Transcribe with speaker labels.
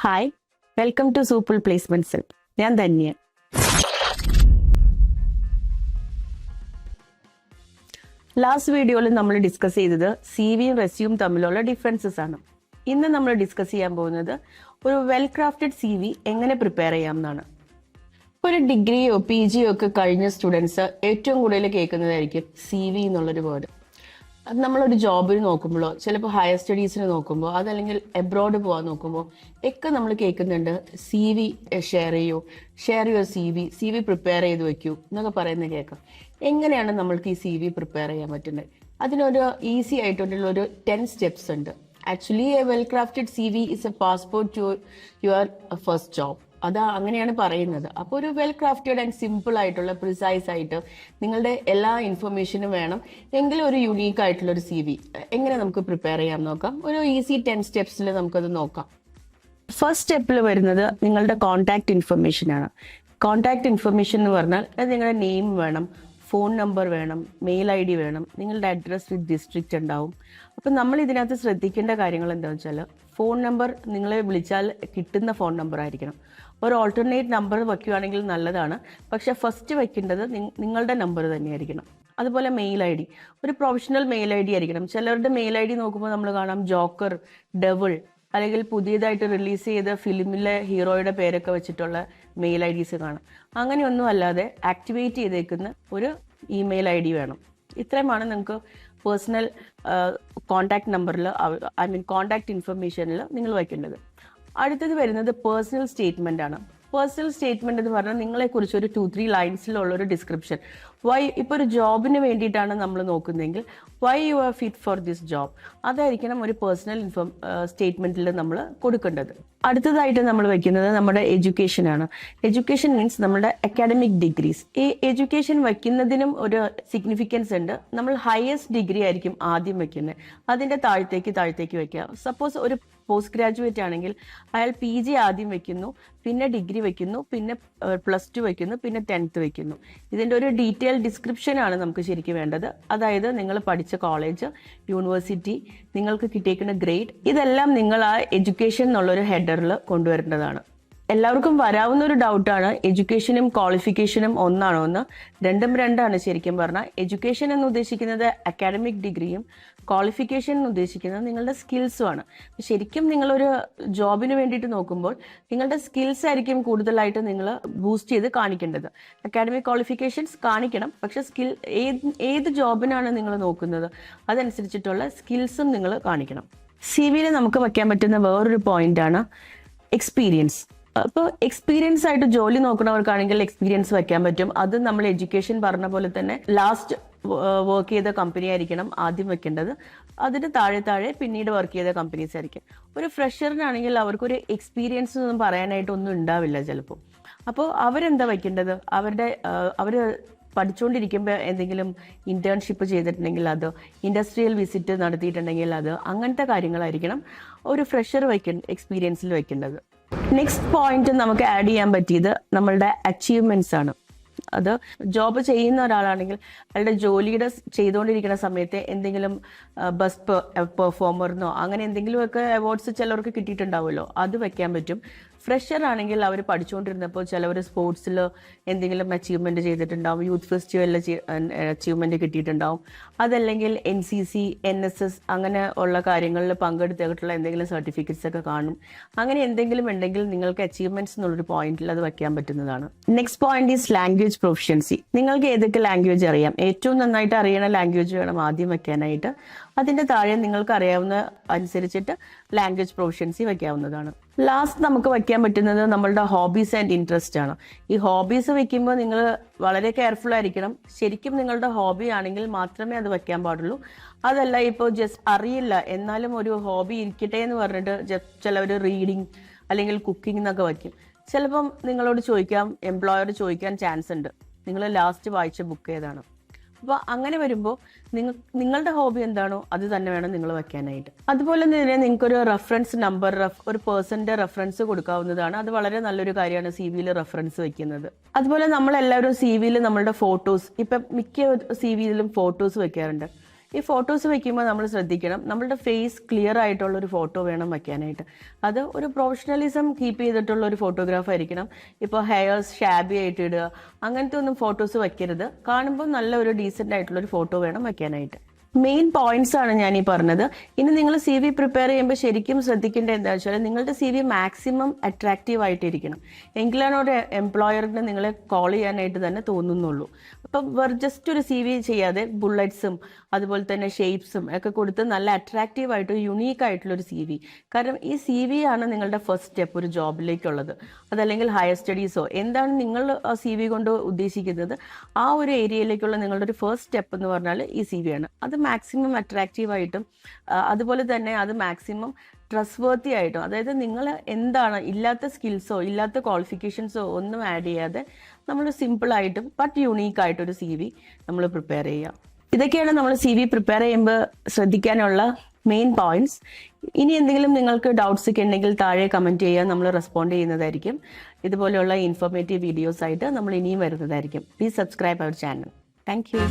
Speaker 1: Hi, welcome to supple placement cell. ഞാൻ Dhanya. Last വീഡിയോയിൽ നമ്മൾ ഡിസ്കസ് ചെയ്തത് സിവിയും റെസ്യൂം തമ്മിലുള്ള ഡിഫറൻസസ് ആണ്. ഇന്ന് നമ്മൾ ഡിസ്കസ് ചെയ്യാൻ പോകുന്നത് ഒരു വെൽ ക്രാഫ്റ്റഡ് സിവി എങ്ങനെ പ്രിപ്പയർ ചെയ്യാം എന്നാണ്. ഒരു ഡിഗ്രിയോ പി ജിയോ ഒക്കെ കഴിഞ്ഞ സ്റ്റുഡൻസ് ഏറ്റവും കൂടുതൽ കേൾക്കുന്നതായിരിക്കും സിവി എന്നുള്ളൊരു വേർഡ്. അത് നമ്മളൊരു ജോബിന് നോക്കുമ്പോഴോ ചിലപ്പോൾ ഹയർ സ്റ്റഡീസിന് നോക്കുമ്പോൾ അതല്ലെങ്കിൽ എബ്രോഡ് പോകാൻ നോക്കുമ്പോൾ ഒക്കെ നമ്മൾ കേൾക്കുന്നുണ്ട് C V share your C V prepare ചെയ്ത് വെക്കൂ എന്നൊക്കെ പറയുന്നത് കേൾക്കാം. എങ്ങനെയാണ് നമ്മൾക്ക് ഈ സി വി പ്രിപ്പയർ ചെയ്യാൻ പറ്റുന്നത്? അതിനൊരു ഈസി ആയിട്ടുള്ള ഒരു 10 സ്റ്റെപ്സ് ഉണ്ട്. Actually a well crafted C V is a passport to your first job. അങ്ങനെയാണ് പറയുന്നത്. അപ്പോൾ ഒരു വെൽ ക്രാഫ്റ്റഡ് ആൻഡ് സിമ്പിൾ ആയിട്ടുള്ള പ്രിസൈസ് ആയിട്ട് നിങ്ങളുടെ എല്ലാ ഇൻഫർമേഷനും വേണം എങ്കിലും ഒരു യുണീക്ക് ആയിട്ടുള്ള ഒരു സി വി എങ്ങനെ നമുക്ക് പ്രിപ്പയർ ചെയ്യാൻ നോക്കാം. ഒരു ഈസി 10 സ്റ്റെപ്സിൽ നമുക്കത് നോക്കാം. ഫസ്റ്റ് സ്റ്റെപ്പിൽ വരുന്നത് നിങ്ങളുടെ കോൺടാക്ട് ഇൻഫർമേഷൻ ആണ്. കോൺടാക്ട് ഇൻഫർമേഷൻ എന്ന് പറഞ്ഞാൽ അത് നിങ്ങളുടെ നെയിം വേണം, ഫോൺ നമ്പർ വേണം, മെയിൽ ഐ ഡി വേണം, നിങ്ങളുടെ അഡ്രസ് വിത്ത് ഡിസ്ട്രിക്റ്റ് ഉണ്ടാവും. അപ്പം നമ്മൾ ഇതിനകത്ത് ശ്രദ്ധിക്കേണ്ട കാര്യങ്ങൾ എന്താണെന്ന് വെച്ചാൽ ഫോൺ നമ്പർ നിങ്ങളെ വിളിച്ചാൽ കിട്ടുന്ന ഫോൺ നമ്പർ ആയിരിക്കണം. ഒരു ഓൾട്ടർനേറ്റ് നമ്പർ വയ്ക്കുകയാണെങ്കിൽ നല്ലതാണ്, പക്ഷെ ഫസ്റ്റ് വയ്ക്കേണ്ടത് നിങ്ങളുടെ നമ്പർ തന്നെയായിരിക്കണം. അതുപോലെ മെയിൽ ഐ ഡി ഒരു പ്രൊഫഷണൽ മെയിൽ ഐ ഡി ആയിരിക്കണം. ചിലരുടെ മെയിൽ ഐ ഡി നോക്കുമ്പോൾ നമ്മൾ കാണാം ജോക്കർ, ഡെവിൾ അല്ലെങ്കിൽ പുതിയതായിട്ട് റിലീസ് ചെയ്ത ഫിലിമിലെ ഹീറോയുടെ പേരൊക്കെ വെച്ചിട്ടുള്ള മെയിൽ ഐ ഡീസ് കാണാം. അങ്ങനെയൊന്നും അല്ലാതെ ആക്ടിവേറ്റ് ചെയ്തേക്കുന്ന ഒരു ഇമെയിൽ ഐ ഡി വേണം. ഇത്രയുമാണ് നിങ്ങൾക്ക് പേഴ്സണൽ കോൺടാക്ട് നമ്പറിൽ കോൺടാക്ട് ഇൻഫർമേഷനിൽ നിങ്ങൾ വയ്ക്കേണ്ടത്. അടുത്തത് വരുന്നത് പേഴ്സണൽ സ്റ്റേറ്റ്മെന്റ് ആണ്. പേഴ്സണൽ സ്റ്റേറ്റ്മെന്റ് എന്ന് പറഞ്ഞാൽ നിങ്ങളെക്കുറിച്ച് ഒരു 2-3 ലൈൻസിലുള്ള ഒരു ഡിസ്ക്രിപ്ഷൻ. ഇപ്പോൾ ഒരു ജോബിന് വേണ്ടിയിട്ടാണ് നമ്മൾ നോക്കുന്നതെങ്കിൽ why you are fit for this job, അതായിരിക്കണം ഒരു പേഴ്സണൽ സ്റ്റേറ്റ്മെന്റിൽ നമ്മൾ കൊടുക്കേണ്ടത്. അടുത്തതായിട്ട് നമ്മൾ വയ്ക്കുന്നത് നമ്മുടെ എഡ്യൂക്കേഷൻ ആണ്. എഡ്യൂക്കേഷൻ മീൻസ് നമ്മുടെ അക്കാഡമിക് ഡിഗ്രീസ്. ഈ എഡ്യൂക്കേഷൻ വയ്ക്കുന്നതിനും ഒരു സിഗ്നിഫിക്കൻസ് ഉണ്ട്. നമ്മൾ ഹയസ്റ്റ് ഡിഗ്രി ആയിരിക്കും ആദ്യം വയ്ക്കുന്നത്, അതിൻ്റെ താഴത്തേക്ക് വയ്ക്കുക. സപ്പോസ് ഒരു പോസ്റ്റ് ഗ്രാജുവേറ്റ് ആണെങ്കിൽ അയാൾ പി ജി ആദ്യം വെക്കുന്നു, പിന്നെ ഡിഗ്രി വെക്കുന്നു, പിന്നെ +2 വെക്കുന്നു, പിന്നെ 10th വെക്കുന്നു. ഇതിൻ്റെ ഒരു ഡീറ്റെയിൽ ഡിസ്ക്രിപ്ഷൻ ആണ് നമുക്ക് ശരിക്കും വേണ്ടത്. അതായത് നിങ്ങൾ പഠിച്ച കോളേജ്, യൂണിവേഴ്സിറ്റി, നിങ്ങൾക്ക് കിട്ടിയേക്കുന്ന ഗ്രേഡ്, ഇതെല്ലാം നിങ്ങൾ ആ എഡ്യൂക്കേഷൻ എന്നുള്ളൊരു ഹെഡറിൽ കൊണ്ടുവരേണ്ടതാണ്. എല്ലാവർക്കും വരാവുന്ന ഒരു ഡൗട്ടാണ് എഡ്യൂക്കേഷനും ക്വാളിഫിക്കേഷനും ഒന്നാണോ എന്ന്. രണ്ടാണ് ശരിക്കും പറഞ്ഞാൽ. എഡ്യൂക്കേഷൻ എന്ന് ഉദ്ദേശിക്കുന്നത് അക്കാഡമിക് ഡിഗ്രിയും ക്വാളിഫിക്കേഷൻ എന്ന് ഉദ്ദേശിക്കുന്നത് നിങ്ങളുടെ സ്കിൽസുമാണ്. ശരിക്കും നിങ്ങളൊരു ജോബിന് വേണ്ടിയിട്ട് നോക്കുമ്പോൾ നിങ്ങളുടെ സ്കിൽസ് ആയിരിക്കും കൂടുതലായിട്ട് നിങ്ങൾ ബൂസ്റ്റ് ചെയ്ത് കാണിക്കേണ്ടത്. അക്കാഡമിക് ക്വാളിഫിക്കേഷൻസ് കാണിക്കണം, പക്ഷെ ഏത് ജോബിനാണ് നിങ്ങൾ നോക്കുന്നത് അതനുസരിച്ചിട്ടുള്ള സ്കിൽസും നിങ്ങൾ കാണിക്കണം. സി വിയിൽ നമുക്ക് വയ്ക്കാൻ പറ്റുന്ന വേറൊരു പോയിന്റാണ് എക്സ്പീരിയൻസ്. അപ്പോൾ എക്സ്പീരിയൻസ് ആയിട്ട് ജോലി നോക്കുന്നവർക്കാണെങ്കിൽ എക്സ്പീരിയൻസ് വയ്ക്കാൻ പറ്റും. അത് നമ്മൾ എഡ്യൂക്കേഷൻ പറഞ്ഞ പോലെ തന്നെ ലാസ്റ്റ് വർക്ക് ചെയ്ത കമ്പനി ആയിരിക്കണം ആദ്യം വെക്കേണ്ടത്. അതിന് താഴെ പിന്നീട് വർക്ക് ചെയ്ത കമ്പനീസ് ആയിരിക്കും. ഒരു ഫ്രഷറിനാണെങ്കിൽ അവർക്കൊരു എക്സ്പീരിയൻസ് ഒന്നും പറയാനായിട്ടൊന്നും ഉണ്ടാവില്ല ചിലപ്പോൾ. അപ്പോൾ അവരെന്താ വയ്ക്കേണ്ടത്? അവർ പഠിച്ചുകൊണ്ടിരിക്കുമ്പോൾ എന്തെങ്കിലും ഇന്റേൺഷിപ്പ് ചെയ്തിട്ടുണ്ടെങ്കിൽ അത്, ഇൻഡസ്ട്രിയൽ വിസിറ്റ് നടത്തിയിട്ടുണ്ടെങ്കിൽ അത്, അങ്ങനത്തെ കാര്യങ്ങളായിരിക്കണം ഒരു ഫ്രഷർ എക്സ്പീരിയൻസിൽ വയ്ക്കേണ്ടത്. നെക്സ്റ്റ് പോയിന്റ് നമുക്ക് ആഡ് ചെയ്യാൻ പറ്റിയത് നമ്മളുടെ അച്ചീവ്മെന്റ്സ് ആണ്. അത് ജോബ് ചെയ്യുന്ന ഒരാളാണെങ്കിൽ അയാളുടെ ജോലിയുടെ ചെയ്തുകൊണ്ടിരിക്കുന്ന സമയത്ത് എന്തെങ്കിലും ബെസ്റ്റ് പെർഫോമറിനോ അങ്ങനെ എന്തെങ്കിലുമൊക്കെ അവാർഡ്സ് ചിലർക്ക് കിട്ടിയിട്ടുണ്ടാവുമല്ലോ, അത് വെക്കാൻ പറ്റും. ഫ്രഷർ ആണെങ്കിൽ അവർ പഠിച്ചുകൊണ്ടിരുന്നപ്പോൾ ചിലവർ സ്പോർട്സിൽ എന്തെങ്കിലും അച്ചീവ്മെന്റ് ചെയ്തിട്ടുണ്ടാവും, യൂത്ത് ഫെസ്റ്റിവലിൽ അച്ചീവ്മെന്റ് കിട്ടിയിട്ടുണ്ടാവും. അതല്ലെങ്കിൽ NCC, NSS അങ്ങനെ ഉള്ള കാര്യങ്ങളിൽ പങ്കെടുത്തിട്ടുള്ള എന്തെങ്കിലും സർട്ടിഫിക്കറ്റ്സ് ഒക്കെ കാണും. അങ്ങനെ എന്തെങ്കിലും ഉണ്ടെങ്കിൽ നിങ്ങൾക്ക് അച്ചീവ്മെന്റ്സ് എന്നുള്ളൊരു പോയിന്റിൽ അത് വയ്ക്കാൻ പറ്റുന്നതാണ്. Next point is language proficiency. നിങ്ങൾക്ക് ഏതൊക്കെ ലാംഗ്വേജ് അറിയാം? ഏറ്റവും നന്നായിട്ട് അറിയണ ലാംഗ്വേജ് വേണം ആദ്യം വയ്ക്കാനായിട്ട്. അതിൻ്റെ താഴെ നിങ്ങൾക്ക് അറിയാവുന്ന അനുസരിച്ചിട്ട് ലാംഗ്വേജ് പ്രൊഫഷ്യൻസി വയ്ക്കാവുന്നതാണ്. ലാസ്റ്റ് നമുക്ക് വയ്ക്കാൻ പറ്റുന്നത് നമ്മളുടെ ഹോബീസ് ആൻഡ് ഇൻട്രസ്റ്റ് ആണ്. ഈ ഹോബീസ് വെക്കുമ്പോൾ നിങ്ങൾ വളരെ കെയർഫുൾ ആയിരിക്കണം. ശരിക്കും നിങ്ങളുടെ ഹോബി ആണെങ്കിൽ മാത്രമേ അത് വയ്ക്കാൻ പാടുള്ളൂ. അതല്ല ഇപ്പോൾ ജസ്റ്റ് അറിയില്ല എന്നാലും ഒരു ഹോബി ഇരിക്കട്ടെ എന്ന് പറഞ്ഞിട്ട് ചിലവർ റീഡിങ് അല്ലെങ്കിൽ കുക്കിംഗ് എന്നൊക്കെ വയ്ക്കും. ചിലപ്പം നിങ്ങളോട് എംപ്ലോയർ ചോദിക്കാൻ ചാൻസ് ഉണ്ട്, നിങ്ങൾ ലാസ്റ്റ് വായിച്ച ബുക്ക് ഏതാണ്. അപ്പോൾ അങ്ങനെ വരുമ്പോൾ നിങ്ങളുടെ ഹോബി എന്താണോ അത് തന്നെ വേണം നിങ്ങൾ വെക്കാനായിട്ട്. അതുപോലെ തന്നെ നിങ്ങൾക്കൊരു റെഫറൻസ് നമ്പർ, ഒരു പേഴ്സന്റെ റെഫറൻസ് കൊടുക്കാവുന്നതാണ്. അത് വളരെ നല്ലൊരു കാര്യമാണ് സി വിയിൽ റെഫറൻസ് വെക്കുന്നത്. അതുപോലെ നമ്മളെല്ലാവരും സി വിയിൽ നമ്മളുടെ ഫോട്ടോസ്, ഇപ്പം മിക്ക സി വിയിലും ഫോട്ടോസ് വെക്കാറുണ്ട്. ഈ ഫോട്ടോസ് വെക്കുമ്പോൾ നമ്മൾ ശ്രദ്ധിക്കണം, നമ്മളുടെ ഫേസ് ക്ലിയർ ആയിട്ടുള്ള ഒരു ഫോട്ടോ വേണം വയ്ക്കാനായിട്ട്. അത് ഒരു പ്രൊഫഷണലിസം കീപ്പ് ചെയ്തിട്ടുള്ള ഒരു ഫോട്ടോഗ്രാഫ് ആയിരിക്കണം. ഇപ്പോൾ ഹെയർസ് ഷാബി ആയിട്ട് ഇടുക, അങ്ങനത്തെ ഒന്നും ഫോട്ടോസ് വയ്ക്കരുത്. കാണുമ്പോൾ നല്ല ഒരു ഡീസൻ്റ് ആയിട്ടുള്ള ഒരു ഫോട്ടോ വേണം വയ്ക്കാനായിട്ട്. മെയിൻ പോയിന്റ്സ് ആണ് ഞാൻ ഈ പറഞ്ഞത്. ഇനി നിങ്ങൾ സി വി പ്രിപ്പയർ ചെയ്യുമ്പോൾ ശരിക്കും ശ്രദ്ധിക്കേണ്ടത് എന്താ വെച്ചാൽ, നിങ്ങളുടെ സി വി മാക്സിമം അട്രാക്റ്റീവ് ആയിട്ടിരിക്കണം. എങ്കിലാണ് ഒരു എംപ്ലോയറിന് നിങ്ങളെ കോൾ ചെയ്യാനായിട്ട് തന്നെ തോന്നുന്നുള്ളൂ. അപ്പം ജസ്റ്റ് ഒരു സി വി ചെയ്യാതെ ബുള്ളറ്റ്സും അതുപോലെ തന്നെ ഷേപ്സും ഒക്കെ കൊടുത്ത് നല്ല അട്രാക്റ്റീവ് ആയിട്ട് യുണീക്ക് ആയിട്ടുള്ള ഒരു സി വി. കാരണം ഈ സി വി ആണ് നിങ്ങളുടെ ഫസ്റ്റ് സ്റ്റെപ്പ് ഒരു ജോബിലേക്കുള്ളത്. അതല്ലെങ്കിൽ ഹയർ സ്റ്റഡീസോ എന്താണ് നിങ്ങൾ ആ സി വി കൊണ്ട് ഉദ്ദേശിക്കുന്നത്, ആ ഒരു ഏരിയയിലേക്കുള്ള നിങ്ങളുടെ ഒരു ഫസ്റ്റ് സ്റ്റെപ്പ് എന്ന് പറഞ്ഞാൽ ഈ സി വി ആണ്. അത് മാക്സിമം അട്രാക്റ്റീവായിട്ടും അതുപോലെ തന്നെ അത് മാക്സിമം ട്രസ്റ്റ് വർത്തി ആയിട്ടും, അതായത് നിങ്ങൾ എന്താണ് ഇല്ലാത്ത സ്കിൽസോ ഇല്ലാത്ത ക്വാളിഫിക്കേഷൻസോ ഒന്നും ആഡ് ചെയ്യാതെ നമ്മൾ സിമ്പിളായിട്ടും ബട്ട് യുണീക്കായിട്ടൊരു സി വി നമ്മൾ പ്രിപ്പയർ ചെയ്യുക. ഇതൊക്കെയാണ് നമ്മൾ സി വി പ്രിപ്പയർ ചെയ്യുമ്പോൾ ശ്രദ്ധിക്കാനുള്ള മെയിൻ പോയിന്റ്സ്. ഇനി എന്തെങ്കിലും നിങ്ങൾക്ക് ഡൗട്ട്സ് ഒക്കെ ഉണ്ടെങ്കിൽ താഴെ കമൻറ്റ് ചെയ്യുക, നമ്മൾ റെസ്പോണ്ട് ചെയ്യുന്നതായിരിക്കും. ഇതുപോലെയുള്ള ഇൻഫോർമേറ്റീവ് വീഡിയോസ് ആയിട്ട് നമ്മൾ ഇനിയും വരുന്നതായിരിക്കും. Please subscribe our channel. Thank U.